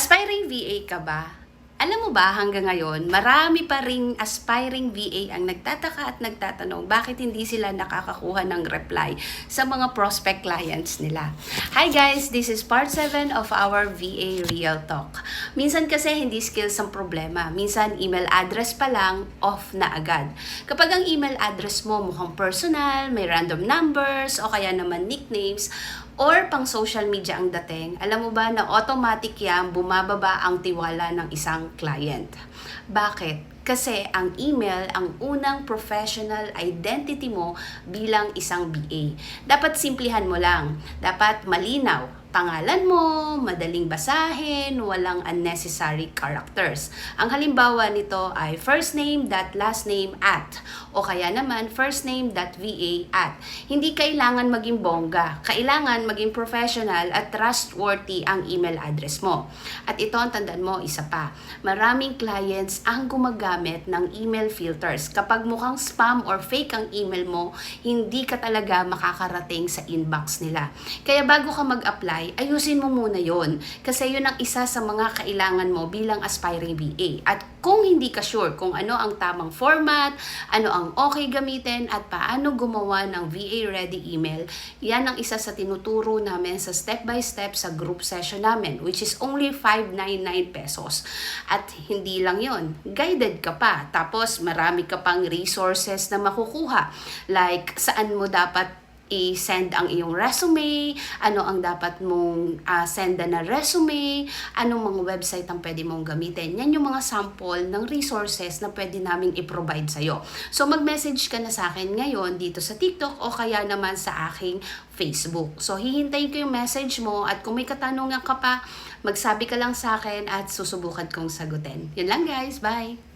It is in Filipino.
Aspiring VA ka ba? Alam mo ba hanggang ngayon, marami pa ring aspiring VA ang nagtataka at nagtatanong bakit hindi sila nakakakuha ng reply sa mga prospect clients nila. Hi guys, this is part 7 of our VA Real Talk. Minsan kasi hindi skills ang problema. Minsan email address pa lang, off na agad. Kapag ang email address mo mukhang personal, may random numbers o kaya naman nicknames, or pang social media ang dating, alam mo ba na automatic yan bumababa ang tiwala ng isang client. Bakit? Kasi ang email ang unang professional identity mo bilang isang BA. Dapat simplihan mo lang. Dapat malinaw. Pangalan mo, madaling basahin, walang unnecessary characters. Ang halimbawa nito ay first name dot last name at o kaya naman first name dot va at. Hindi kailangan maging bongga. Kailangan maging professional at trustworthy ang email address mo. At ito ang tandaan mo, isa pa. Maraming clients ang gumagamit ng email filters. Kapag mukhang spam or fake ang email mo, hindi ka talaga makakarating sa inbox nila. Kaya bago ka mag-apply, ayusin mo muna yon kasi yun ang isa sa mga kailangan mo bilang aspiring VA. At kung hindi ka sure kung ano ang tamang format, ano ang okay gamitin, at paano gumawa ng VA-ready email, yan ang isa sa tinuturo namin sa step-by-step sa group session namin, which is only 599 pesos. At hindi lang yon, guided ka pa. Tapos marami ka pang resources na makukuha. Like, saan mo dapat i-send ang iyong resume, ano ang dapat mong sendan na resume, anong mga website ang pwede mong gamitin. Yan yung mga sample ng resources na pwede naming i-provide sa'yo. So mag-message ka na sa akin ngayon dito sa TikTok o kaya naman sa aking Facebook. So hihintayin ko yung message mo at kung may katanungan ka pa, magsabi ka lang sa akin at susubukan kong sagutin. Yun lang guys, bye!